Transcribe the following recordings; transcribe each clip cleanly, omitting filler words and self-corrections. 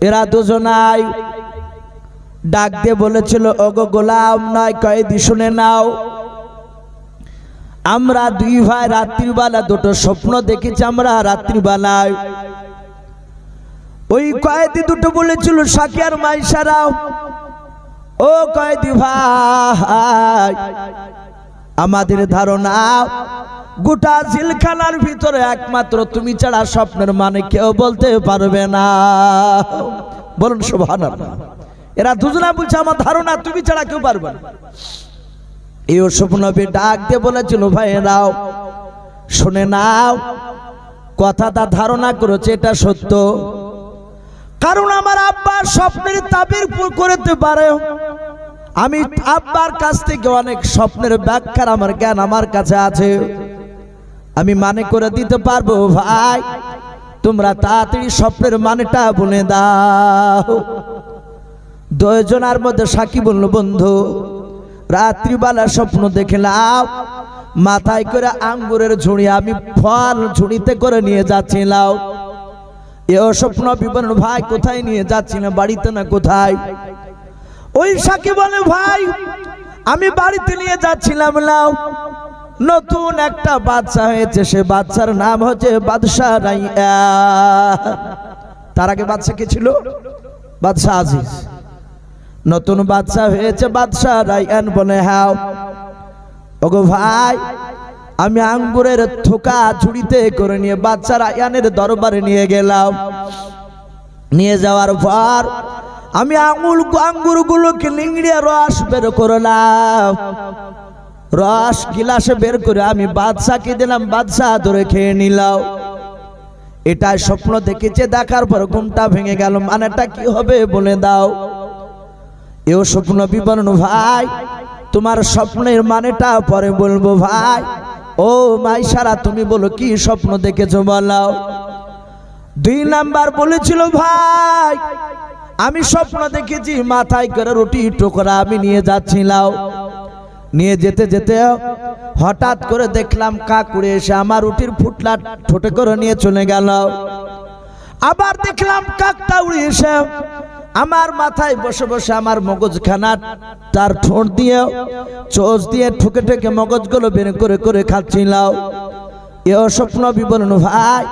এরা দুজনাই ডাক দিয়ে বলেছিল, ওগো গোলাম নয় কয়েদি শুনে নাও, আমরা দুই ভাই রাত্রিবেলা দুটো স্বপ্ন দেখেছি। আমরা রাত্রিবেলায় ওই কয়েদি দুটো বলেছিল, সাকি আর মাইশারা, ও কয়েদি ভাই, আমাদের ধারণা গোটা জেলখানার ভিতরে একমাত্র তুমি ছাড়া স্বপ্নের মানে কেউ বলতে পারবে না। বলুন সুবহানাল্লাহ। এরা দুজনা বলছে, আমার ধারণা তুমি ছাড়া কেউ পারবে না। এই স্বপ্ন ডাক দিয়ে বলেছিল, ভাইরাও শুনে নাও, কথাটা ধারণা করেছে এটা সত্য, কারণ আমার আব্বার স্বপ্নের তাবির করতে পারে। আমি আব্বার কাছ থেকে অনেক স্বপ্নের ব্যাখ্যার আমার জ্ঞান আমার কাছে আছে, আমি মানে করে দিতে পারবো। ভাই তোমরা তাড়াতাড়ি স্বপ্নের মানেটা বলে দাও। দুজনের মধ্যে সাকি বলল, বন্ধু রাত্রিবেলা স্বপ্ন দেখলাম, মাথায় করে আঙ্গুরের ঝুড়ি, আমি ফল ঝুড়িতে করে নিয়ে যাচ্ছিলাম। এ স্বপ্ন বিবরণ, ভাই কোথায় নিয়ে যাচ্ছিলাম, বাড়িতে না কোথায়? ওই সাকি বলে, ভাই আমি বাড়িতে নিয়ে যাচ্ছিলাম, লাও নতুন একটা বাচ্চা হয়েছে, সে বাচ্চার নাম হচ্ছে বাদশাহ রাইয়ান। তার আগে বাচ্চা কে ছিল? বাদশাহ আজিজ। নতুন বাচ্চা হয়েছে বাদশাহ রাইয়ান। বলে, হ্যাঁ ওগো ভাই, আমি আঙ্গুরের থোকা ঝুড়িতে করে নিয়ে বাদশা রাইয়ানের দরবারে নিয়ে গেলাম। নিয়ে যাওয়ার পর আমি আঙ্গুরগুলোকে লিংড়িয়ে রস বের করলাম। রস গিলাসে বের করে আমি বাদশাকে দিলাম, বাদশা ধরে খেয়ে নিলাম। এটাই স্বপ্ন দেখেছে। দেখার পর ঘুমটা ভেঙে গেল, মানেটা কি হবে বলে দাও। এও স্বপ্ন বিবরণ, ভাই তোমার স্বপ্নের মানেটা পরে বলবো। ভাই ও মাইশারা, তুমি বলো কি স্বপ্ন দেখেছো বলাও। 2 নাম্বার বলেছিল, ভাই আমি স্বপ্ন দেখেছি মাথায় করে রুটি টুকরা আমি নিয়ে যাচ্ছিলাম। নিয়ে যেতে যেতে হঠাৎ করে দেখলাম কাকুড়ে এসে আমার রুটির ফুটলা ঠোঁটে করে নিয়ে চলে গেল। আবার দেখলাম কাকটা উড়ে এসে আমার মাথায় বসে বসে আমার মগজখানা তার ঠোঁট দিয়ে চোচ দিয়ে ঠুকে ঠুকে মগজগুলো বের করে করে খাচ্ছিল। এও স্বপ্ন বিবরণ, ভাই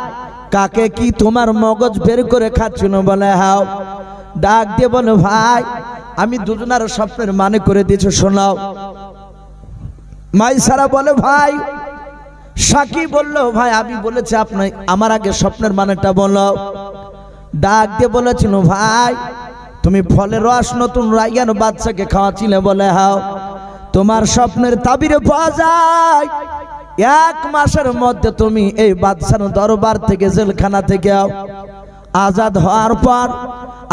কাকে কি তোমার মগজ বের করে খাচ্ছিল? বলে, হ্যাঁ। ডাক দিয়ে বলে, ভাই আমি দুজনার স্বপ্নের মানে করে দিয়েছি, শোনাও। মাইশারা বলে, ভাই সাকি বলল, ভাই আমি বলেছি আপনি আমার আগে স্বপ্নের মানেটা বলো। ডাক দিয়ে বলেছিল, ভাই তুমি ফলের রস নতুন রাইয়ান বাচ্চাকে খাওয়াছিলে। বলে, হ্যাঁ। তোমার স্বপ্নের তাবিরে পাওয়া যায় 1 মাসের মধ্যে তুমি এই বাদশার দরবার থেকে জেলখানা থেকে আজাদ হওয়ার পর,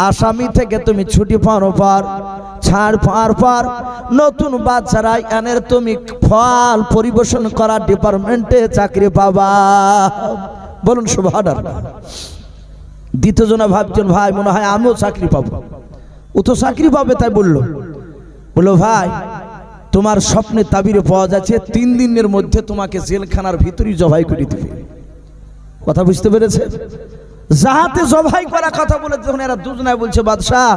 আসামি থেকে তুমি ছুটি পাওয়ার পর, ছাড় পাওয়ার পর নতুন বাদশা রাইয়ানের তুমি ফল পরিবেশন করা ডিপার্টমেন্টে চাকরি পাবা। বলুন সুবহানাল্লাহ। দ্বিতীয় জনা ভাবছেন, ভাই মনে হয় আমিও চাকরি পাবো। ও তো চাকরি পাবে তাই বললো। ভাই তোমার স্বপ্নে তাবিরে পাওয়া যাচ্ছে 3 দিনের মধ্যে তোমাকে জেলখানার ভিতরেই জবাই করে দিবে। কথা বুঝতে পেরেছে? যাহাতে জবাই করা কথা বলে যখন এরা দুজনায় বলছে, বাদশাহ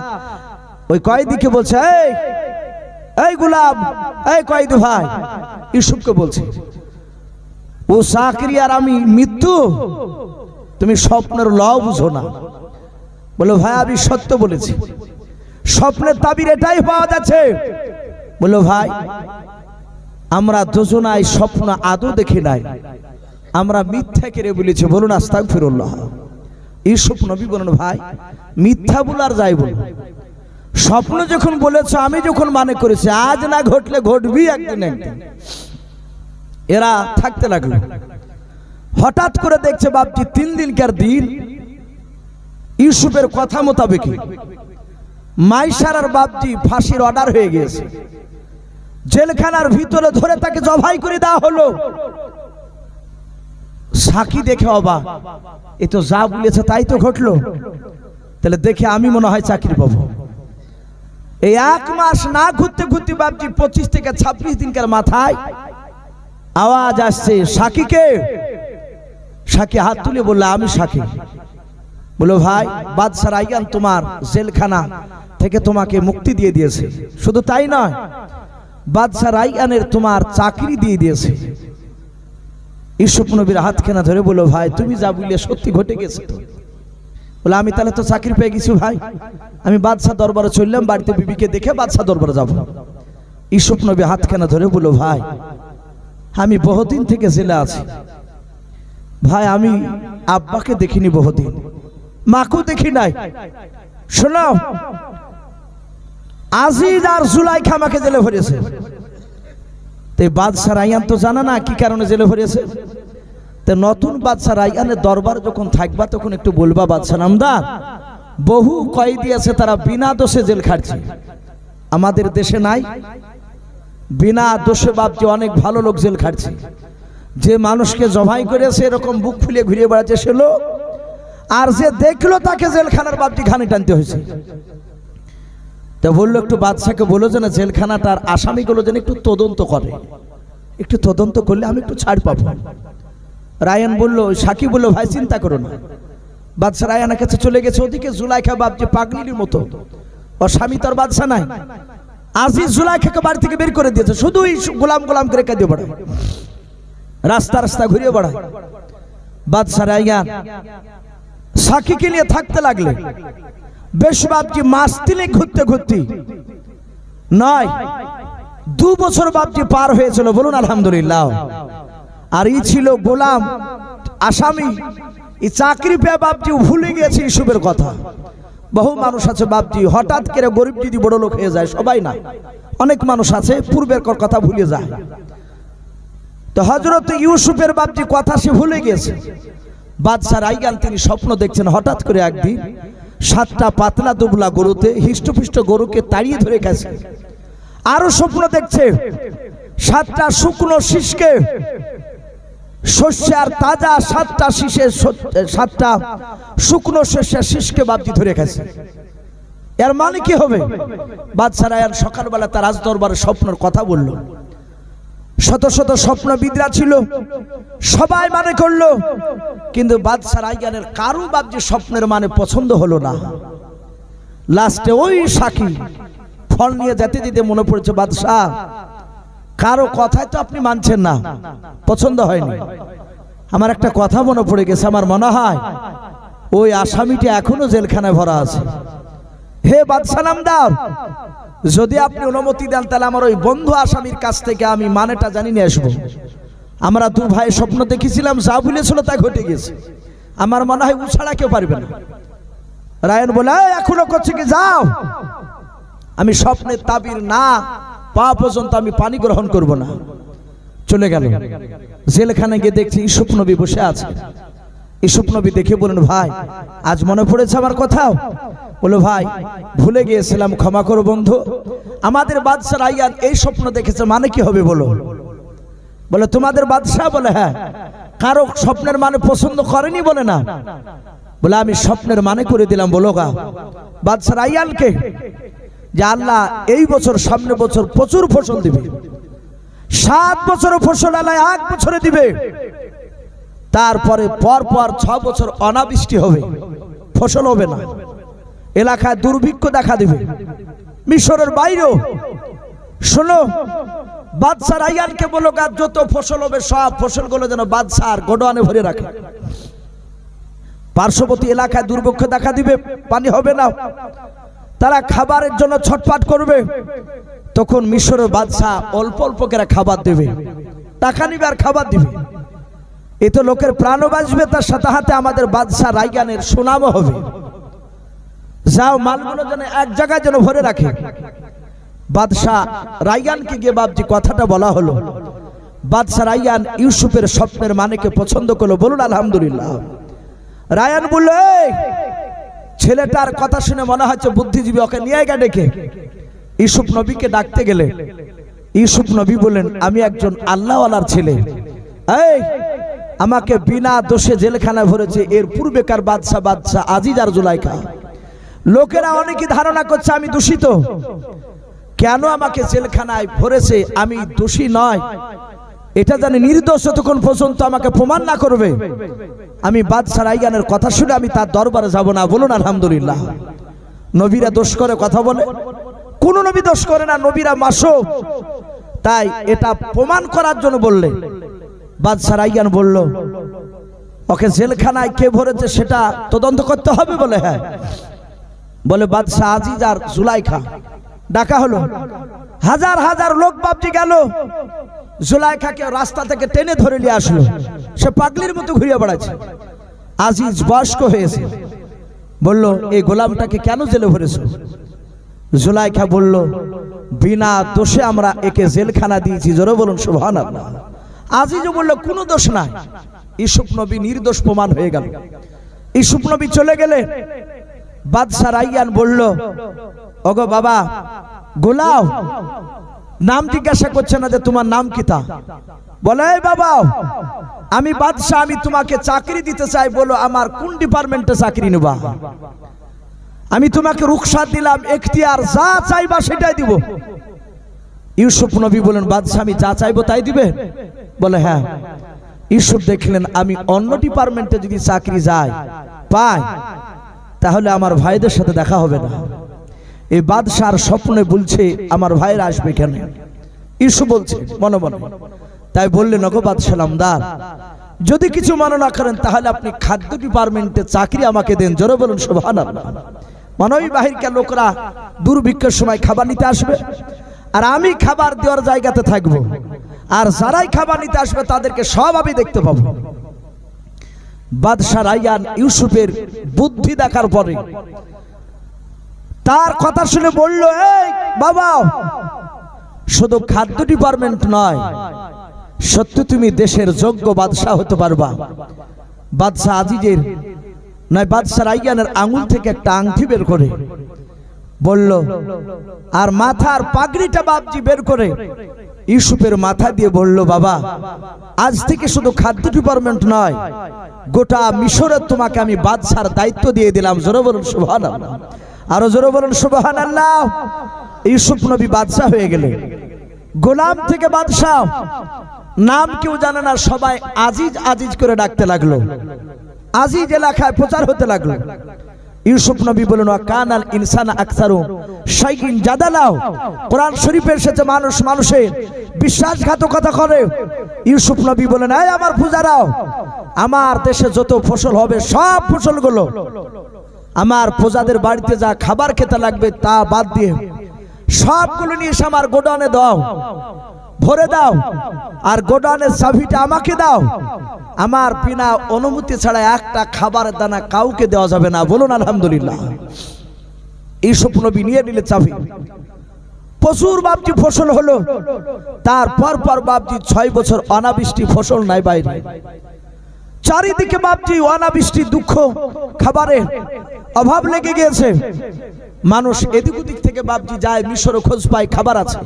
ওই কয়েদিকে বলছে, এই গোলাম, এই কয়েদি ভাই ইউসুফকে বলছে, ও চাকরি আর আমি মৃত্যু, তুমি স্বপ্নের লও বুঝো না। বলে, ভাই আমি সত্য বলেছি, স্বপ্নের তাবির এটাই পাওয়া যাচ্ছে। বলে, ভাই আমরা দুজনাই স্বপ্ন আদৌ দেখি নাই, আমরা মিথ্যা করে বলেছি। বলুন আস্তাগফিরুল্লাহ। ইউসুফ নবী বলেন, ভাই মিথ্যা বলার যাই বল, স্বপ্ন যখন বলেছো আমি যখন মানে করেছি, আজ না ঘটলে ঘটবি একদিন একদিন। এরা থাকতে লাগলো। হঠাৎ করে দেখছে বাপজি 3 দিনকার দিন ইউসুফের কথা মোতাবেক মাইশারার বাপজি ফাঁসির অর্ডার হয়ে গিয়েছে। জেলখানার ভিতরে ধরে তাকে জবাই করে দেওয়া হলো। সাকি দেখে অবাক, এ তো যা বলেছে তাই তো ঘটলো, তাহলে দেখে আমি মনে হয় চাকরি পাবো। এই 1 মাস না ঘুরতে ঘুরতে বাপজি 25 থেকে 26 দিনকার মাথায় আওয়াজ আসছে, সাকিকে। সাকি হাত তুলে বলল, আমি সাকি। বলো ভাই বাদশা রায়্যান তোমার জেলখানা থেকে তোমাকে মুক্তি দিয়ে দিয়েছে, শুধু তাই নয় বাদশা রায়্যানের তোমার চাকরি দিয়ে দিয়েছে। ইউসুফ নবীর হাতখানা ধরে বলো ভাই তুমি যা বললে সত্যি ঘটে গেছে তো। বলে আমি তাহলে তো চাকরি পেয়ে গেছি ভাই, আমি বাদশা দরবারে চললাম, বাড়িতে বিবিকে দেখে বাদশা দরবারে যাব। ইউসুফ নবী হাতখানা ধরে বলো ভাই আমি বহুদিন থেকে জেলে আছি ভাই, আমি আব্বাকে দেখিনি বহুদিন, মাকেও দেখি নাই। শোনো আজিজ আর জুলাইখা আমাকে জেলে ভরেছে। তো বাদশা রায়্যান তো জানা না কি কারণে জেলে ভরেছে। তো নতুন বাদশা রায়্যানের দরবার যখন থাকবা তখন একটু বলবা বাদশা নামদার বহু কয়েদি আছে তারা বিনা দোষে জেল খাটছে, আমাদের দেশে নাই বিনা দোষে বাপজি অনেক ভালো লোক জেল খাটছে। যে মানুষকে জবাই করেছে এরকম বুক ফুলে ঘুরিয়ে বেড়াচ্ছে সে লোক, আর যে দেখলো তাকে জেলখানার বাপজি ঘানি টানতে হয়েছে। তো বললো একটু বাদশাকে বলো যে না জেলখানাটার আসামিগুলো যেন একটু তদন্ত করে, একটু তদন্ত করলে আমি একটু ছাড় পাবো। রায়্যান বললো, সাকিব বললো ভাই চিন্তা করো না। বাদশা রায়্যানের কাছে চলে গেছে, ওদিকে জুলাইখা বাপজি পাগলির মতো, ওর স্বামী তার বাদশা নাই, আজিজ জুলাইখাকে বাড়ি থেকে বের করে দিয়েছে, শুধুই গোলাম গোলাম করে কাঁদিয়ে বেড়ায়, রাস্তা রাস্তা ঘুরিয়ে বেড়ায়। বাদশা রায়্যান সাকিকে নিয়ে থাকতে লাগলে বেশ বাপজি মাস তিনেক ঘুরতে ঘুরতে নয় 2 বছর বাপজি পার হয়েছিল, বলুন আলহামদুলিল্লাহ। আর ই ছিল গোলাম আসামি, এই চাকরি পেয়ে বাপজি ভুলে গেছে ইসুফের কথা। বহু মানুষ আছে বাপজি হঠাৎ করে গরিব যদি বড় লোক হয়ে যায়, সবাই না, অনেক মানুষ আছে পূর্বের কথা ভুলে যায়। তো হযরত ইউসুফের বাপজি কথা সে ভুলে গেছে। বাদশা রায়্যান তিনি স্বপ্ন দেখছেন, হঠাৎ করে একদিন 7টা পাতলা দুবলা গরুতে হিষ্টপুষ্ট গরুকে তাড়িয়ে ধরে গেছে। আরো স্বপ্ন দেখছে 7টা শুকনো শীষকে শস্যের তাজা 7টা শীষের 7টা শুকনো শস্যের শীষকে বাপজি ধরে গেছে। এর মানে কি হবে? বাদশা রায়্যান সকালবেলা তার রাজ দরবারে স্বপ্নের কথা বলল। শত শত স্বপ্নবিদরা ছিল, সবাই মানে করলো, কিন্তু বাদশা রায়্যানের কারো বাপজি স্বপ্নের মানে পছন্দ হলো না। লাস্টে ওই সাকি ফল নিয়ে যেতে যেতে মনে পড়েছে বাদশা কারো কথাই তো আপনি মানছেন না, পছন্দ হয়নি। আমার একটা কথা মনে পড়ে গেছে, আমার মনে হয় ওই আসামিটা এখনো জেলখানায় ভরা আছে। হে বাদশা নামদার, যদি আপনি অনুমতি দেন তাহলে আমার ওই বন্ধু আসামির কাছ থেকে আমি মানেটা জানি নিয়ে আসবো। আমরা 2 ভাই স্বপ্ন দেখেছিলাম, যা বলেছিল তা ঘটে গেছে, আমার মনে হয় ও ছাড়া কেউ পারবে না। রায়্যান বলে এখনো করছে কি যাও, আমি স্বপ্নের তাবির না পাওয়া পর্যন্ত আমি পানি গ্রহণ করব না। চলে গেল। জেলখানে গিয়ে দেখছি ইউসুফ নবী বসে আছে। ইউসুফ নবী দেখে বলেন ভাই আজ মনে পড়েছে আমার কথাও? বলো ভাই ভুলে গিয়েছিলাম, ক্ষমা করো বন্ধু। আমাদের বাদশা রায়্যান এই স্বপ্ন দেখেছে, মানে কি হবে বলো? বলে তোমাদের বাদশা? বলে হ্যাঁ। কারো স্বপ্নের মানে পছন্দ করেনি? বলে না। বলে আমি স্বপ্নের মানে করে দিলাম। বলো গা বাদশা রায়্যানকে যে আল্লাহ এই বছর সামনে বছর প্রচুর ফসল দিবে, 7 বছর ফসল আল্লাহ 1 বছরে দিবে, তারপরে পরপর 6 বছর অনাবৃষ্টি হবে, ফসল হবে না, এলাকায় দুর্ভিক্ষ দেখা দিবে, মিশরের বাইরেও। শোনো বাদশা রায়্যানকে বলো যত ফসল হবে সব ফসলগুলো যেন বাদশার গোডাউনে ভরে রাখে। পার্শ্ববর্তী এলাকায় দুর্ভিক্ষ দেখা দিবে, পানি হবে না, তারা খাবারের জন্য ছটফট করবে, তখন মিশরের বাদশা অল্প অল্প করে খাবার দেবে, টাকা নিবে আর খাবার দিবে। এতে লোকের প্রাণও বাঁচবে, তার সাথে সাথে আমাদের বাদশা রায়্যানের সুনামও হবে। যাও মালগুলো যেন এক জায়গায় যেন ভরে রাখে। বাদশা রায়্যানকে গিয়ে বাপজি কথাটা বলা হলো। বাদশা রায়্যান ইউসুফের স্বপ্নের মানেকে পছন্দ করলো, বলুন আলহামদুলিল্লাহ। রায়্যান বলল এই ছেলেটার কথা শুনে মনে হচ্ছে বুদ্ধিজীবী, ওকে নিয়ে গিয়ে ডেকে ইউসুফ নবীকে ডাকতে গেলে ইউসুফ নবী বলেন আমি একজন আল্লাহওয়ালার ছেলে, এই আমাকে বিনা দোষে জেলখানায় ভরেছে এর পূর্বেকার বাদশা আজিজ আর জুলাইখা। লোকেরা অনেকে ধারণা করছে আমি দূষিত, কেন আমাকে জেলখানায় ভরেছে? আমি দোষী নয়, এটা জানি নির্দোষ যতক্ষণ পর্যন্ত আমাকে প্রমাণ না করবে, আমি বাদশা রায়্যানের কথা শুনে আমি তার দরবারে যাব না। বলুন আলহামদুলিল্লাহ। নবীরা দোষ করে কথা বলে? কোন নবী দোষ করে না, নবীরা মাসুম। তাই এটা প্রমাণ করার জন্য বললে বাদশা রায়্যান বলল, ওকে জেলখানায় কে ভরেছে সেটা তদন্ত করতে হবে। বলে হ্যাঁ। বলে বাদশা আজিজ আর জুলাইখা ডাকা হলো। হাজার হাজার লোক বাপজি গেল, জুলাইখাকে রাস্তা থেকে টেনে ধরে নিয়ে আসলো। সে পাগলির মতো ঘুরিয়ে বেড়াচ্ছে। আজিজ বয়স্ক হয়েছে, বলল এই গোলামটাকে কেন জেলে ভরেছ? জুলাইখা বলল, বিনা দোষে আমরা একে জেলখানা দিয়েছি। জোরে বলুন সুবহানাল্লাহ। আজিজও বলল কোনো দোষ নাই। ইউসুফ নবী নির্দোষ প্রমাণ হয়ে গেল। ইউসুফ নবী চলে গেলে বাদশা রায়্যান বলল, ওগো বাবা গোলাও, নাম জিজ্ঞাসা করছে না যে তোমার নাম কি তা? বলে এই বাবা, আমি বাদশা, আমি তোমাকে চাকরি দিতে চাই। বলো আমার কোন ডিপার্টমেন্টে চাকরি নেবা? আমি তোমাকে রুখসাত দিলাম, এখতিয়ার, যা চাইবা সেটাই দিব। ইউসুফ নবী বলেন, বাদশা আমি যা চাইবো তাই দিবে? বলে হ্যাঁ। ইউসুফ দেখলেন আমি অন্য ডিপার্টমেন্টে যদি চাকরি যাই পাই তাহলে আমার ভাইদের সাথে দেখা হবে না। এই বাদশার স্বপ্নে বলছে আমার ভাইরা আসবে কেন? ইউসুফ বলছে মনে মনে। তাই বললেন, ওগো বাদশা নামদার, যদি কিছু মনে না করেন তাহলে আপনি খাদ্য ডিপার্টমেন্টে চাকরি আমাকে দেন। জোরে বলুন সুবহানাল্লাহ। মানবী বাহিরকার লোকরা দুর্ভিক্ষের সময় খাবার নিতে আসবে, আর আমি খাবার দেওয়ার জায়গাতে থাকবো, আর যারাই খাবার নিতে আসবে তাদেরকে সব আমি দেখতে পাবো। বাদশা রায়্যান ইউসুফের বুদ্ধি দেখার পরে তার কথা শুনে বলল, এই বাবা, শুধু খাদ্য ডিপার্টমেন্ট নয়, সত্যি তুমি দেশের যোগ্য বাদশা হতে পারবা। বাদশা আজিজের নয়, বাদশা রায়্যানের আঙুল থেকে একটা আংটি বের করে বলল, আর মাথার পাগড়িটা বাপজি বের করে ইউসুফের মাথা দিয়ে বলল, বাবা আজ থেকে শুধু খাদ্য ডিপার্টমেন্ট নয়, গোটা মিশরের তোমাকে আমি বাদশার দায়িত্ব দিয়ে দিলাম। জোরে বলুন সুবহানাল্লাহ। আরো জোরে বলুন সুবহানাল্লাহ। ইউসুফ নবী বাদশা হয়ে গেলেন, গোলাম থেকে বাদশা। নাম কেউ জানে না, সবাই আজিজ আজিজ করে ডাকতে লাগলো। আজিজ এলাকায় প্রচার হতে লাগলো। ইউসুফ নবী বলেন, কানাল ইনসান আকসারু শাইইন জাদালাও। কোরআন শরীফে এসেছে মানুষ মানুষের বিশ্বাসঘাতকতা করে। ইউসুফ নবী বলেন, এই আমার পূজারাও, আমার দেশে যত ফসল হবে সব ফসলগুলো আমার প্রজাদের বাড়িতে যা খাবার খেতে লাগবে তা বাদ দিয়ে সবগুলো নিয়ে এসে আমার গোডাউনে দাও, ভরে দাও, আর গোডাউনের চাবিটা আমাকে দাও। আমার বিনা অনুমতি ছাড়া একটা খাবারের দানা কাউকে দেওয়া যাবে না। বলুন আলহামদুলিল্লাহ। ইউসুফ নবী নিয়ে নিলে চাবি। প্রচুর বাপজি ফসল হলো। তারপর পর বাপজি 6 বছর অনাবৃষ্টি, ফসল নাই বাইরে। চারিদিকে বাপজি অনাবৃষ্টি, দুঃখ, খাবারের অভাব লেগে গিয়েছে। মানুষ এদিক ওদিক থেকে বাপজি যায়, মিশরে খোঁজ পায় খাবার আছে,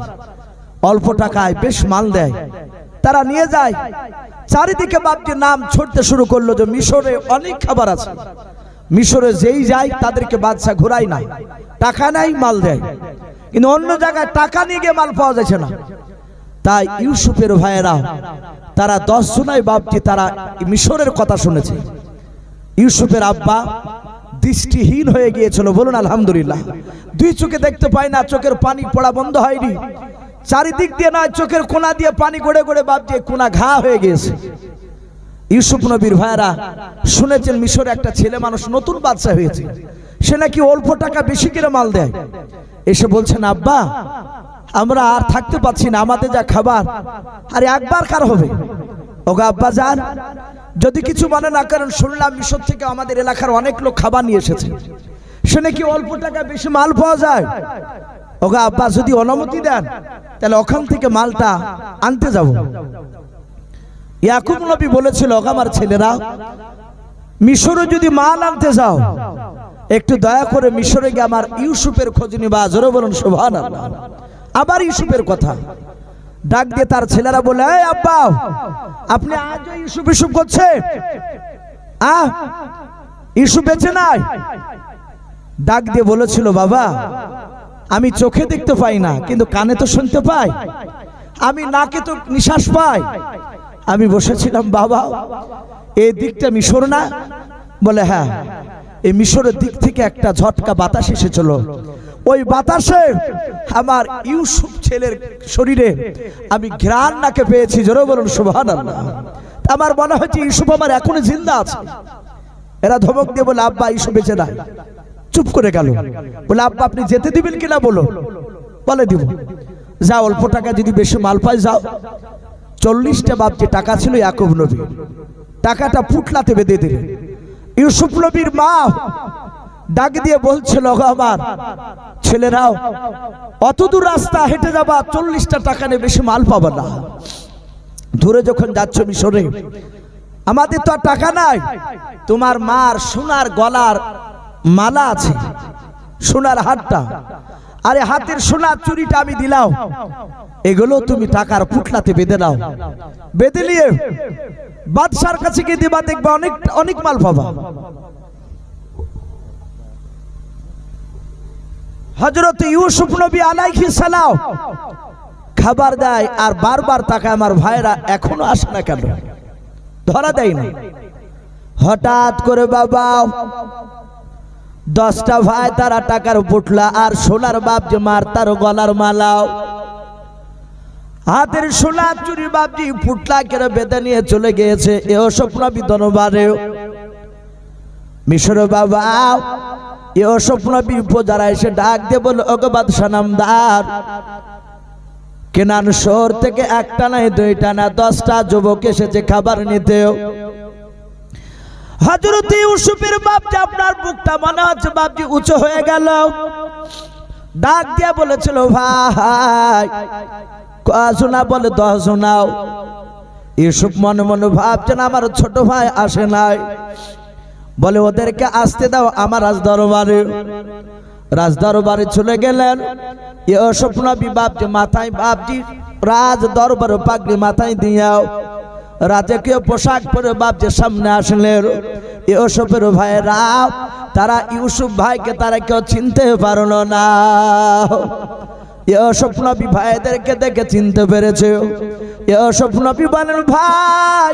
অল্প টাকায় বেশ মাল দেয়, তারা নিয়ে যায়। চারিদিকে বাপজি নাম ছড়তে শুরু করলো যে মিশরে অনেক খাবার আছে। মিশরে যেই যায় তাদেরকে বাদশা ঘোরায় না, টাকা নাই মাল দেয়, কিন্তু অন্য জায়গায় টাকা নিয়ে গিয়ে মাল পাওয়া যাচ্ছে না। তাই ইউসুফের ভাইয়েরা তারা 10 জনাই বাপজি তারা মিশরের কথা শুনেছে। ইউসুফের আব্বা দৃষ্টিহীন হয়ে গিয়েছিল। বলুন আলহামদুলিল্লাহ। 2 চোখে দেখতে পায় না, চোখের পানি পড়া বন্ধ হয়নি। চারিদিক দিয়ে নয়, চোখের কোনা দিয়ে পানি গড়ে গড়ে বাপজি কোনা ঘা হয়ে গিয়েছে। ইউসুফ নবীর ভাইয়েরা শুনেছেন মিশরে একটা ছেলে মানুষ নতুন বাদশা হয়েছে, সে নাকি অল্প টাকা বেশি করে মাল দেয়। এসে বলছেন, আব্বা আমরা আর থাকতে পারছি না, আমাদের যা খাবার আরে একবার কার হবে। ওগো আব্বা যান, যদি কিছু মনে না করেন, শুনলাম মিশর থেকে আমাদের এলাকার অনেক লোক খাবার নিয়ে এসেছে, সে নাকি অল্প টাকা বেশি মাল পাওয়া যায়। ওগো আব্বা যদি অনুমতি দেন তাহলে ওখান থেকে মালটা আনতে যাব। ইয়াকুব নবী বলেছিল, ওগো আমার ছেলেরা, মিশরে যদি মাল আনতে যাও একটু দয়া করে মিশরে গিয়ে আমার ইউসুফের খোঁজ নিবা। জোরে বলুন সুবহানাল্লাহ। আবার ইউসুফের কথা ডাক দিয়ে তার ছেলেরা বলে, এই আব্বা আপনি আজও ইউসুফ ইউসুফ করছে, ইউসুফ বেঁচে নাই? ডাক দিয়ে বলেছিল, বাবা আমি চোখে দেখতে পাই না কিন্তু কানে তো শুনতে পাই, আমি নাকে তো নিঃশ্বাস পাই। আমি বসেছিলাম, বাবা এই দিকটা মিশর না? বলে হ্যাঁ, এই মিশরের দিক থেকে একটা ঝটকা বাতাস এসেছিল। ওই বাতাসে আমার ইউসুফ ছেলের শরীরে আমি ঘ্রাণ নাকে পেয়েছি। জোরে বলুন সুবহানাল্লাহ। আমার মনে হচ্ছে ইউসুফ আমার এখনো জিন্দা আছে। এরা ধমক দিয়ে বলে, আব্বা ইউসুফ বেঁচে নাই। চুপ করে গেল। বলে, আব্বা আপনি যেতে দিবেন কিনা বলো। বলে দিব। যা, অল্প টাকা যদি বেশি মাল পাই যাও। 40টা বাপ যে টাকা ছিল ইয়াকুব নবী, টাকাটা পুটলাতে বেঁধে দিলেন। ইউসুফ নবীর মা ডাক দিয়ে বলছিল, আমার ছেলেরাও অত দূর রাস্তা হেঁটে যাবা, 40টা টাকা নিয়ে বেশি মাল পাবা না। দূরে যখন যাচ্ছ মিশরে, আমাদের তো আর টাকা নাই। তোমার মার সোনার গলার মালা আছে, সোনার হাতটা, আরে হাতের সোনার চুরিটা আমি দিলাম, এগুলো তুমি টাকার পুটলাতে বেঁধে নাও। বেঁধে নিয়ে বাদশার কাছে গিয়ে দিবা, দেখবা অনেক অনেক মাল পাবা। হযরত ইউসুফ নবী আলাইহিস সালাম খাবার দেয় আর বারবার তাকায়, আমার ভাইরা এখনো আসে না কেন? ধরা দেয় না। হঠাৎ করে বাবা 10টা ভাই, তারা টাকার পুটলা আর সোনার বাপ যে মার তার গলার মালাও, হাতের সোনার চুরি বাপজি পুটলা কেড়ে বেঁধে নিয়ে চলে গিয়েছে। এও স্বপ্ন বিদনবারে মিশর বাবা, এও স্বপ্ন বিপদারা এসে ডাক দিয়ে বলল, ওগো বাদশা নামদার, কেনান শহর থেকে একটা নাই দুইটা না 10টা যুবক এসেছে খাবার নিতেও। হযরত ইউসুফের বাপজি, আপনার বুকটা মনে হচ্ছে বাপজি উঁচু হয়ে গেল। ডাক দিয়ে বলেছিল, ভাই শোনা? বলে 10 শোনাও। ইউসুফ মনে মনে ভাবছেন, আমার ছোট ভাই আসে নাই। বলে, ওদেরকে আসতে দাও আমার রাজদরবারে। রাজদরবারে চলে গেলেন। ইউসুফ নবী বাপজি মাথায় বাপজি রাজ দরবার পাগড়ি মাথায় দিয়াও রাজকীয় পোশাক পরে বাপজির সামনে আসলেন। ইউসুফের ভাইরা, তারা ইউসুফ ভাইকে তারা কেউ চিনতে পারলো না। ইউসুফ নবী ভাইদেরকে দেখে চিনতে পেরেছে। ইউসুফ নবী বলেন, ভাই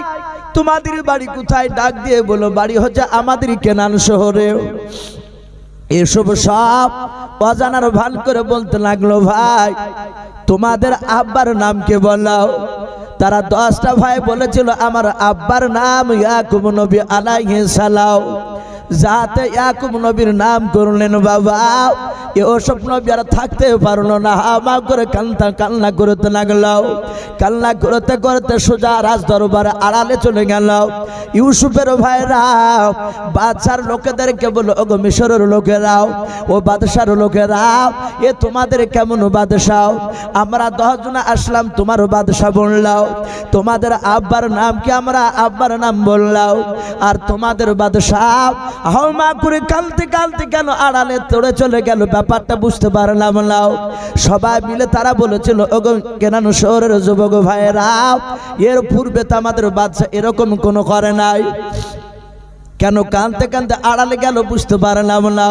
তোমাদের বাড়ি কোথায়? ডাক দিয়ে বলো, বাড়ি হচ্ছে আমাদের কেনান শহরে। এসব সব অজানার ভান করে বলতে লাগলো, ভাই তোমাদের আব্বার নাম কে বলাও? তারা 10টা ভাই বলেছিল, আমার আব্বার নাম ইয়াকুব নবী আলাইহিস সালাম। যাতে ইয়াকুব নবীর নাম করলেন বাবা, ইউসুফ নবী আর থাকতে পারলো না, হামা করে কান্না করতে লাগলো। কান্না করতে করতে সোজা রাজ দরবারে আড়ালে চলে গেল। ইউসুফের ভাইরা বাদশার লোকেদেরকে বলল, ওগো মিশরের লোকেরাও, ও বাদশার লোকেরাও, এ তোমাদের কেমন বাদশাও? আমরা 10 জন আসলাম, তোমার বাদশা বললাও। তোমাদের আব্বার নাম কি? আমরা আব্বার নাম বললাও। আর তোমাদের বাদশা হাওমা করে কালতে কালতে কেন আড়ালে তোড়ে চলে গেল? ব্যাপারটা বুঝতে পারলাম না। সবাই মিলে তারা বলেছিল, ওগো কেনান শহরের যুবক ভাইরা, এর পূর্বে তো আমাদের বাদশা এরকম কোনো করে নাই। কেন কানতে কানতে আড়ালে গেল বুঝতে পারলাম না।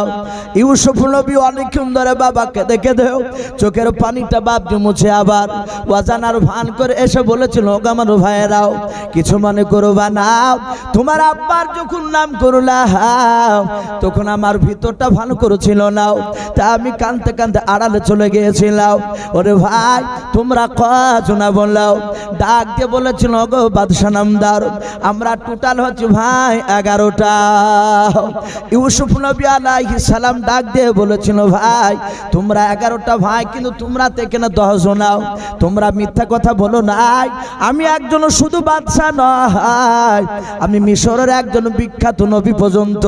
ইউসুফ নবী অনেকক্ষণ ধরে বাবাকে দেখে দেও, চোখের পানিটা বাপজি মুছে আবার অজানার ভান করে এসে বলেছিল, ওগো আমার ভাইয়েরাও, কিছু মনে করবা না। তোমার আব্বার যখন নাম করলা তখন আমার ভিতরটা ভালো করেছিল না, তা আমি কানতে কানতে আড়ালে চলে গিয়েছিলাম। ওরে ভাই তোমরা কজনা বললাও? ডাক দিয়ে বলেছিল, ওগো বাদশা নামদার, আমরা টোটাল হচ্ছে ভাই 11টা। ইউসুফ নবী আলাইহিস সালাম ডাক দিয়ে বলেছিল, ভাই তোমরা 11টা ভাই, কিন্তু তোমরা থেকে না 10 জনাও। তোমরা মিথ্যা কথা বলো নাই। আমি একজন শুধু বাদশা নয়, আমি মিশরের একজন বিখ্যাত নবী পর্যন্ত।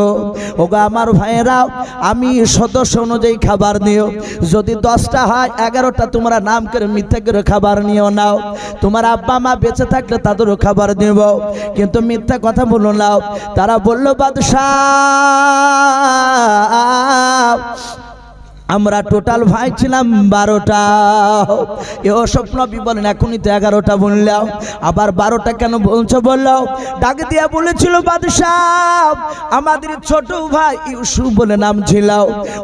ওগো আমার ভাইয়েরাও, আমি সদস্য অনুযায়ী খাবার নিও। যদি 10টা হয়, 11টা তোমরা নাম করে মিথ্যা করে খাবার নিও নাও। তোমার আব্বা মা বেঁচে থাকলে তাদেরও খাবার দেব, কিন্তু মিথ্যা কথা বলো নাও। তারা বলল, বাদশা আমরা টোটাল ভাই ছিলাম 12টা। এও স্বপ্ন বলেন এখনই তো 11টা বললাম, আবার 12টা কেন বলছো? বললো ডাক দিয়া বলেছিল বাদশাহ আমাদের ছোট ভাই ইউসুফ বলে নাম ছিল,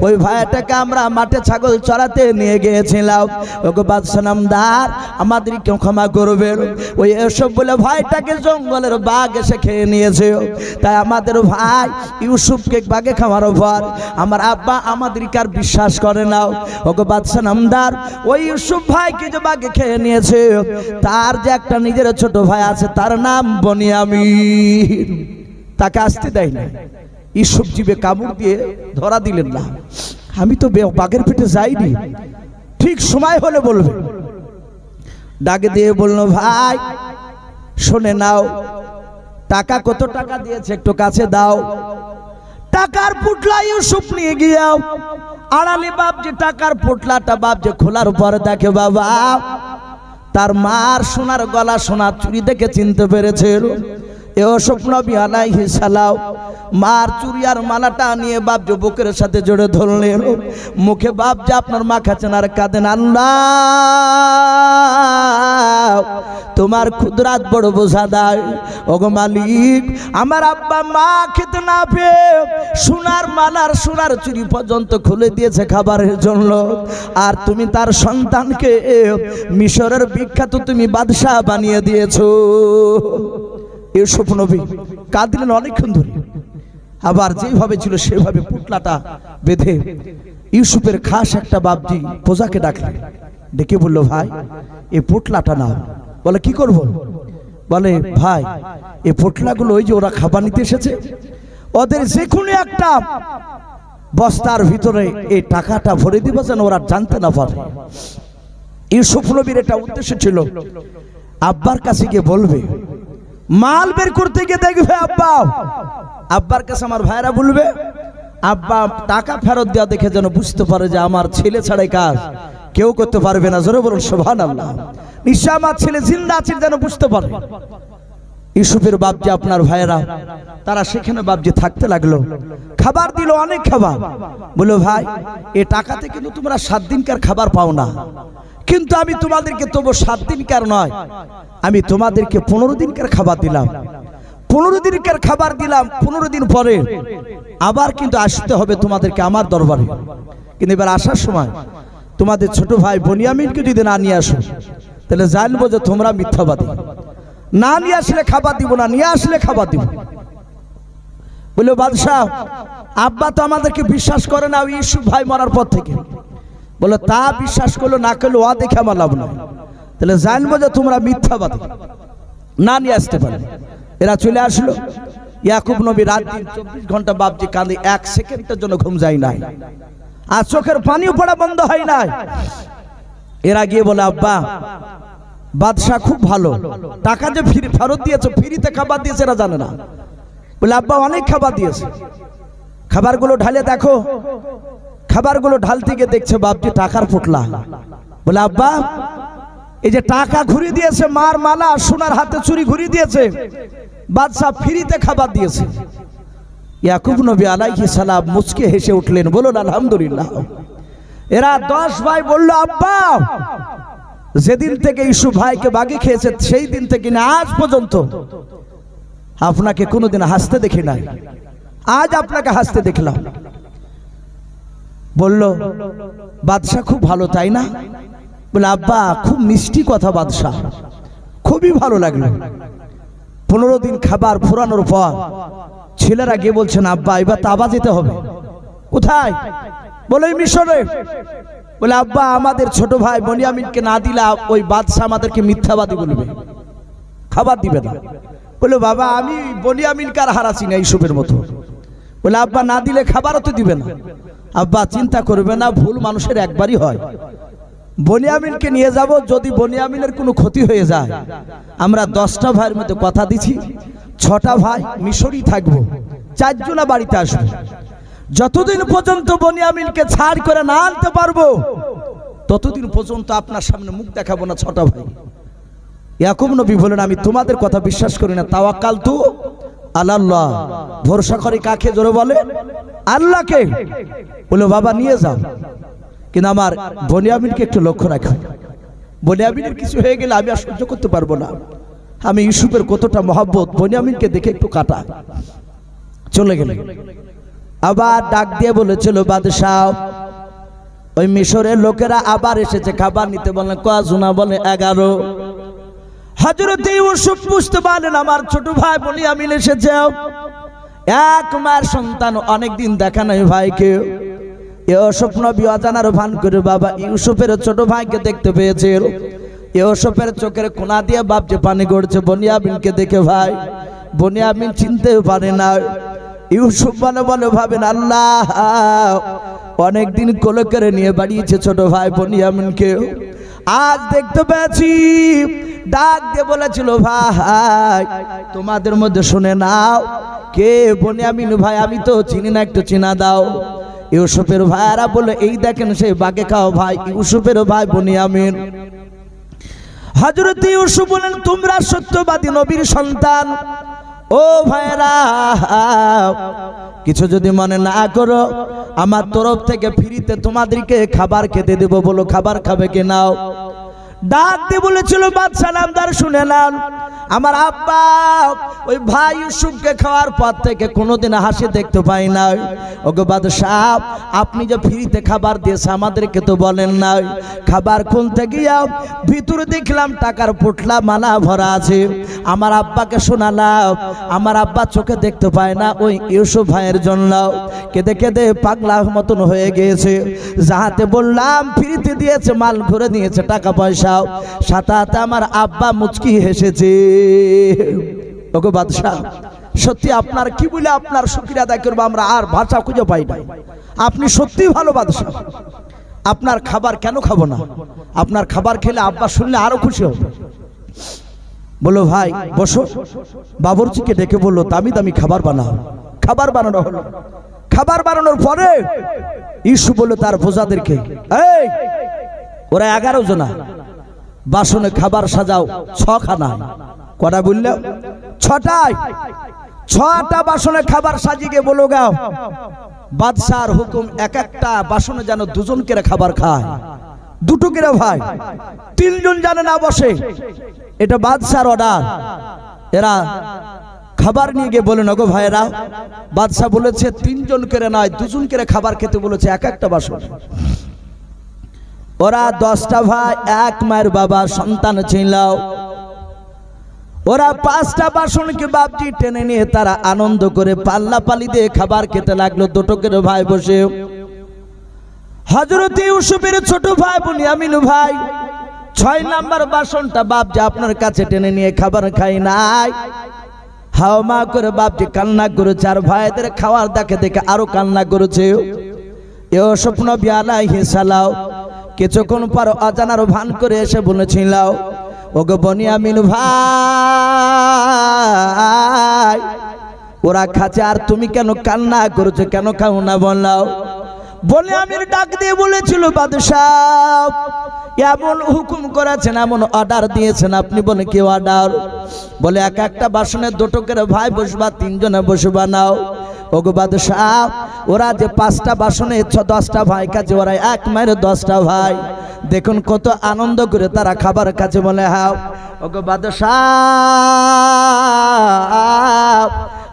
ওই ভাইটাকে আমরা মাঠে ছাগল চড়াতে নিয়ে গিয়েছিলাম। ওগো বাদশাহ নামদার আমাদের কেউ ক্ষমা করবেন, ওই এসব বলে ভাইটাকে জঙ্গলের বাঘ এসে খেয়ে নিয়েছে। তাই আমাদের ভাই ইউসুফকে বাঘে খাওয়ার পর আমার আব্বা আমাদেরকে আর বিশ্বাস করে নাও। ওগো বাদশাহ নামদার ওই ইউসুফ ভাইকে যে বাঘে খেয়ে নিয়েছে, তার যে একটা নিজের ছোট ভাই আছে তার নাম বনিয়ামিন, তাকে আসতে দেয় না। ইউসুফ জিভে কামড় দিয়ে ধরা দিলেন না। আমি তো বাঘের পেটে যাইনি, ঠিক সময় হলে বলবে। ডাকে দিয়ে বললো ভাই শুনে নাও, টাকা কত টাকা দিয়েছে একটু কাছে দাও। টাকার পুটলা ইউসুফ নিয়ে গিয়াও আড়ালে বাপ যে টাকার পুটলাটা বাপ যে খোলার পরে দেখে বাবা তার মার সোনার গলা সোনার চুড়ি দেখে চিনতে পেরেছে। এসব নবী আলাইহিস সালাম মার চুড়ি আর মালাটা নিয়ে বাপ যে বুকের সাথে জড়ে ধরলেন। মুখে বাপ যে আপনার মা খাচ্ছেন আর কাঁদেন, আল্লাহ তোমার কুদরত বড় বোঝাদার। ওগো মালিক আমার আব্বা মা খেতে না পেয়ে সোনার মালার সোনার চুড়ি পর্যন্ত খুলে দিয়েছে খাবারের জন্য, আর তুমি তার সন্তানকে মিশরের বিখ্যাত তুমি বাদশাহ বানিয়ে দিয়েছো। ইউসুফ নবী কাঁদলেন অনেকক্ষণ ধরে। আবার যেভাবে ছিল সেভাবে পুটলাটা বেঁধে ইউসুফের খাস একটা বাপজি প্রজাকে ডাকলেন, ডেকে বলল ভাই এই পুটলাটা নাও। বলে কি করব? বলে ভাই এই পুটলাগুলো ওই যে ওরা খাবার নিতে এসেছে, ওদের যে কোনো একটা বস্তার ভিতরে এই টাকাটা ভরে দিব যেন ওরা জানতে না পারে। ইউসুফ নবীর এটা উদ্দেশ্য ছিল আব্বার কাছে গিয়ে বলবে, মাল বের করতে গিয়ে দেখবে আব্বা, আব্বার কাছে আমার ভাইরা বলবে আব্বা টাকা ফেরত দেওয়া দেখে যেন বুঝতে পারে যে আমার ছেলে ছাড়াই কাজ কেউ করতে পারবে না। জোরে বলুন সুবহানাল্লাহ। নিশ্চয় আমার ছেলে জিন্দা আছে যেন বুঝতে পারে। ইউসুফের বাপ যে আপনার ভাইরা তারা সেখানে বাপ যে থাকতে লাগলো, খাবার দিল অনেক খাবার। বলো ভাই এ টাকাতে কিন্তু তোমরা 7 দিনকার খাবার পাও না, কিন্তু আমি তোমাদেরকে তবু 7 দিনকার নয়, আমি তোমাদেরকে 15 দিনকার খাবার দিলাম। 15 দিনকার খাবার দিলাম, 15 দিন পরে আবার কিন্তু আসতে হবে তোমাদেরকে আমার দরবারে। কিন্তু এবার আসার সময় তোমাদের ছোট ভাই বনিয়ামিনকে যদি না নিয়ে আসো তাহলে জানবো যে তোমরা মিথ্যাবাদী। না নিয়ে আসলে খাবার দিব না, নিয়ে আসলে খাবার দিব। বলে বাদশাহ আব্বা তো আমাদেরকে বিশ্বাস করে না ইউসুফ ভাই মরার পর থেকে। বলে তা বিশ্বাস করলো না করলো ও দেখে আমার লাভ না, তাহলে জানবো যে তোমরা মিথ্যাবাদী। না নিয়ে আসতে পারে। এরা চলে আসলো। ইয়াকুব নবী রাত দিন 24 ঘন্টা বাপজি কাঁদে, 1 সেকেন্ডের জন্য ঘুম যায় নাই, আর চোখের পানিও পড়া বন্ধ হয় নাই। এরা গিয়ে বলে আব্বা বাদশাহ খুব ভালো, টাকা যে ফেরত দিয়েছে ফ্রিতে খাবার দিয়েছে এরা জানে না। বলে আব্বা অনেক খাবার দিয়েছে। খাবারগুলো ঢালে দেখো, খাবারগুলো ঢালতে গিয়ে দেখছে বাপজি টাকার পুটলা। বলে আব্বা এই যে টাকা ঘুরিয়ে দিয়েছে, মার মালা সোনার হাতে চুরি ঘুরিয়ে দিয়েছে, বাদশাহ ফ্রিতে খাবার দিয়েছে। ইয়াকুব নবী আলাইহিস সালাম মুচকে হেসে উঠলেন, বলুন আলহামদুলিল্লাহ। এরা 10 ভাই বলল আব্বা যেদিন থেকে ইউসুফ ভাইকে বাগে খেয়েছে সেই দিন থেকে না আজ পর্যন্ত আপনাকে কোনোদিন হাসতে দেখি নাই, আজ আপনাকে হাসতে দেখলাম। বলল বাদশাহ খুব ভালো তাই না? বলে আব্বা খুব মিষ্টি কথা বাদশাহ, খুবই ভালো লাগলো। 15 দিন খাবার ফুরানোর পর ছেলেরা গিয়ে বলছেন আব্বা এবার তো আবার যেতে হবে। কোথায়? বলে মিশরে। বলে আব্বা আমাদের ছোট ভাই বনিয়ামিনকে না দিলে ওই বাদশাহ আমাদেরকে মিথ্যাবাদী বলবে, খাবার দিবে না। বলে বাবা আমি বনিয়ামিনকে আর হারাছি না ইউসুফের মতো। বলে আব্বা না দিলে খাবারও তো দিবে না। আব্বা চিন্তা করবে না, ভুল মানুষের একবারই হয়। বনিয়ামিনকে নিয়ে যাব, যদি বনিয়ামিনের কোনো ক্ষতি হয়ে যায় আমরা 10টা ভাইয়ের মধ্যে কথা দিছি 6টা ভাই মিশরই থাকবো, 4 জনা বাড়িতে আসবো। যতদিন পর্যন্ত বনিয়ামিনকে ছাড় করে না আনতে পারবো ততদিন পর্যন্ত আপনার সামনে মুখ দেখাবো না 6টা ভাই। ইয়াকুব নবী বলেন আমি তোমাদের কথা বিশ্বাস করি না, তাওয়াক্কালতু আলাল্লাহ, ভরসা করি কাকে? জোরে বলে আল্লাহকে। বলে বাবা নিয়ে যাও। কিন্তু আমার বনিয়ামিনকে একটু লক্ষ্য রাখো, বনিয়ামিনের কিছু হয়ে গেলে আমি আর সহ্য করতে পারবো না। আমি ইউসুফের কতটা মহব্বত, বনিয়ামিনকে দেখে একটু কাটা। চলে গেল। আবার ডাক দিয়ে বলেছিল বাদশাহ, ওই মিশরের লোকেরা আবার এসেছে খাবার নিতে। বলেন কয়জনা? বলে 11। হযরত ইউসুফ বুঝতে পারলেন আমার ছোট ভাই বনিয়ামিন এসেছে। এক মায়ের সন্তান, অনেকদিন দেখা নাই ভাইকে। ইউসুফ নবী অজানার ভান করে বাবা ইউসুফের ছোট ভাইকে দেখতে পেয়েছে। ইউসুফের চোখের কোনা দিয়ে বাপ যে পানি গড়ছে বনিয়ামিনকে দেখে। ভাই বনিয়ামিন চিনতেও পারে না। ইউসুফ বলে বলে ভাবেন আল্লাহ অনেকদিন কোলে করে নিয়ে বাড়িয়েছে ছোট ভাই বনিয়ামিনকে, আজ দেখতে পেয়েছি। ডাক দিয়ে বলেছিল ভাই তোমাদের মধ্যে শুনে নাও কে বনিয়ামিন ভাই, আমি তো চিনি না, একটু চিনা দাও। ইউসুফের ভাইরা বলে এই দেখেন সেই বাগে খাও ভাই ইউসুফের ভাই বনিয়ামিন। হযরত ইউসুফ বলেন তোমরা সত্যবাদী নবীর সন্তান। ও ভাইরা কিছু যদি মনে না করো আমার তরফ থেকে ফ্রিতে তোমাদেরকে খাবার খেতে দেব। বলো খাবার খাবে কে? নাও। ডাক দিয়ে বলেছিল বাদশা নামদার শুনে নাও, আমার আব্বা ওই ভাই ইউসুফকে খাওয়ার পর থেকে কোনোদিন হাসি দেখতে পাই না। ওগো বাদশাহ আপনি যে ফ্রিতে খাবার দিয়েছে আমাদেরকে তো বলেন না। খাবার খুলতে গিয়া ভিতরে দেখলাম টাকার পোটলা মালা ভরা আছে। আমার আব্বাকে শোনালাম, আমার আব্বা চোখে দেখতে পায় না ওই ইউসুফ ভাইয়ের জন্য কেঁদে কেঁদে পাগলার মতন হয়ে গিয়েছে। যাহাতে বললাম ফ্রিতে দিয়েছে, মাল ঘুরে দিয়েছে, টাকা পয়সা, সাথে সাথে আমার আব্বা মুচকি হেসেছে। ওগো বাদশাহ সত্যি আপনার কি বলে আপনার শুকরিয়া আদায় করবো, আমরা আর ভাষা খুঁজে পাই না। আপনি সত্যি ভালো বাদশাহ, আপনার খাবার কেন খাবো না? আপনার খাবার খেলে আব্বা শুনলে আরো খুশি হবে। বলো ভাই বসো। বাবুর্চিকে ডেকে বললো দামি দামি খাবার বানাও। খাবার বানানো হলো। খাবার বানানোর পরে ইউসুফ বললো তার প্রজাদেরকে, এই ওরা 11 জনা, বাসনে খাবার সাজাও 6 খানা। কটা বললাম? 6টায়। 6টা বাসনে খাবার সাজিয়ে বলো গাও বাদশার হুকুম এক একটা বাসনে যেন 2 জন করে খাবার খায়, 2টো করে ভাই, 3 জন জানে না বসে। এটা বাদশার অর্ডার। এরা খাবার নিয়ে গিয়ে বলে না গো ভাইরা বাদশা বলেছে 3 জন করে নয় 2 জন করে খাবার খেতে বলেছে এক একটা বাসন। ওরা 10টা ভাই, এক মায়ের বাবা সন্তান ছিল। ওরা 5টা বাসনকে বাপজি টেনে নিয়ে তারা আনন্দ করে পাল্লা পালি দিয়ে খাবার খেতে লাগলো 2টো করে ভাই বসে। হযরত ইউসুফের ছোট ভাই বনিয়ামিন ভাই 6 নাম্বার বাসনটা বাপজি আপনার কাছে টেনে নিয়ে খাবার খাই নাই। হাওমা করে বাপজি কান্না করেছে, আর ভাইদের খাওয়ার দেখে দেখে আরো কান্না করেছে। ইউসুফ নবী আলাইহিস সালাম কিছুক্ষণ পর অজানার ভান করে এসে বলেছিল, ওগো বনিয়ামিন ভাই ওরা খাচ্ছে আর তুমি কেন কান্না করছো, কেন খাও না বললাও? বনিয়ামিন ডাক দিয়ে বলেছিল বাদশাহ এমন হুকুম করেছেন, এমন অর্ডার দিয়েছেন আপনি। বলে কি অর্ডার? বলে এক একটা বাসনে 2টো করে ভাই বসবা, 3 জনে বসবা। নাও। ওগো বাদশাহ ওরা যে 5টা বাসনে 10টা ভাই কাছে, ওরা এক মায়ের 10টা ভাই, দেখুন কত আনন্দ করে তারা খাবার কাছে। বলে হ্যাঁ। ওগো বাদশাহ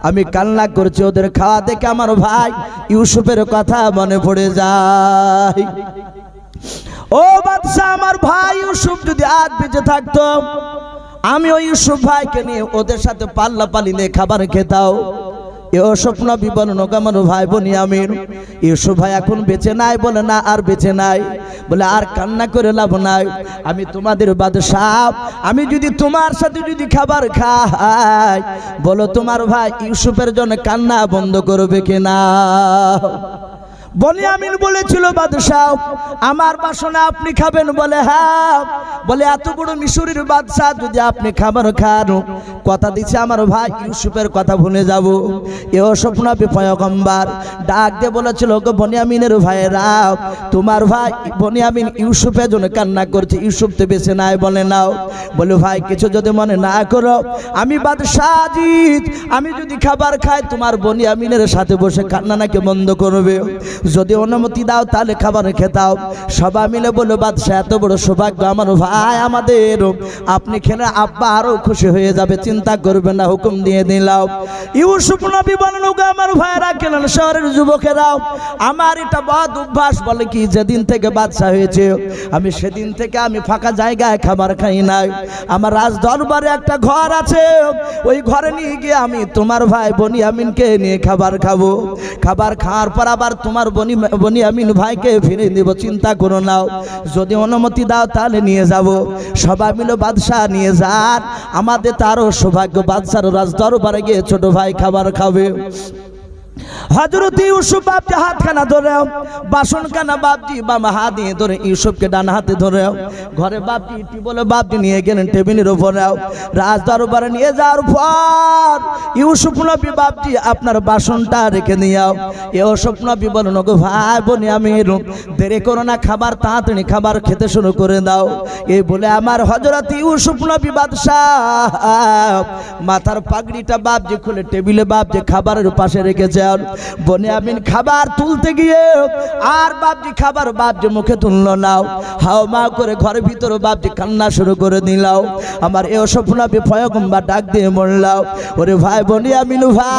আমি কান্না করছি ওদের খাওয়া দেখে, আমার ভাই ইউসুফের কথা মনে পড়ে যায়। ও বাদশাহ আমার ভাই ইউসুফ যদি আজ বেঁচে থাকতো, আমি ওই ইউসুফ ভাইকে নিয়ে ওদের সাথে পাল্লা পালি নিয়ে খাবার খেতাও। ইউসুফ নবী বলেন ওগো আমার ভাই বনিয়ামিন ইউসুফ ভাই এখন বেঁচে নাই। বলে না আর বেঁচে নাই। বলে আর কান্না করে লাভ নাই, আমি তোমাদের বাদশাহ, আমি যদি তোমার সাথে যদি খাবার খাই, বলো তোমার ভাই ইউসুফের জন্য কান্না বন্ধ করবে কিনা? বনিয়ামিন বলেছিল বাদশাহ আমার বাসনে আপনি খাবেন? বলে হ্যাঁ। বলে এত বড় মিশরের বাদশাহ যদি আপনি খাবার খান, কথা দিচ্ছে আমার ভাই ইউসুফের কথা ভুলে যাব। ইউসুফ নবী পয়গম্বর ডাক দিয়ে বলেছিল গো বনিয়ামিনের ভাইরা তোমার ভাই বনিয়ামিন ইউসুফের জন্য কান্না করছে, ইউসুফ তো বেঁচে নাই। বলে নাও। বলে ভাই কিছু যদি মনে না করো, আমি বাদশাহ আজিজ, আমি যদি খাবার খাই তোমার বনিয়ামিনের সাথে বসে কান্না নাকি বন্ধ করবে? যদি অনুমতি দাও তাহলে খাবার খেতাও। সবাই মিলে বলল বাদশাহ এত বড় সৌভাগ্য আমার ভাই আমাদের, আপনি খেলে আব্বা আরো খুশি হয়ে যাবে, চিন্তা করবেন না, হুকুম দিয়ে দিলাম। ইউসুফ নবী বলেন ওগো আমার ভাইরা কেলেন শহরের যুবকেরাও, আমার এটা বদ অভ্যাস, বলে কি যেদিন থেকে বাদশাহ হয়েছে আমি সেদিন থেকে আমি ফাঁকা জায়গায় খাবার খাই নাই। আমার রাজ দরবারে একটা ঘর আছে, ওই ঘরে নিয়ে গিয়ে আমি তোমার ভাই বনিয়ামিনকে নিয়ে খাবার খাবো, খাবার খাওয়ার পর আবার তোমার বনিয়ামিন ভাইকে ফিরে দিব, চিন্তা করো নাও, যদি অনুমতি দাও তাহলে নিয়ে যাব। সবাই মিলে বাদশাহ নিয়ে যান, আমাদের তারও সৌভাগ্য, বাদশার রাজ দরবারে গিয়ে ছোট ভাই খাবার খাবে। হযরত ইউসুফ বাপজি হাতখানা ধরে, বাসনখানা বাপজি বাম হাত দিয়ে ধরে ইউসুফকে ডান হাতে ধরে ঘরে বাপজি ইটি বলে বাপজি নিয়ে গেলেন টেবিলের উপরে। রাজ দরবারে নিয়ে যাওয়ার পর ইউসুফ নবী বাপজি আপনার বাসনটা রেখে নিও। ইউসুফ নবী বলেন ওগো ভাই বনিয়ামিন দেরি করো না, খাবার তাড়াতাড়ি খাবার খেতে শুরু করে দাও। এই বলে আমার হযরত ইউসুফ নবী বাদশাহ মাথার পাগড়িটা বাপজি খুলে টেবিলে বাপজি খাবারের পাশে রেখেছে। বনিয়ামিন খাবার তুলতে গিয়ে আর বাপজি খাবার বাপজি মুখে তুললো নাও, হাও মা করে ঘরের ভিতরে বাপজি কান্না শুরু করে দিলাও। আমার ইউসুফ নবী পয়গম্বর ডাক দিয়ে বললাম ওরে ভাই বনিয়ামিন ভাই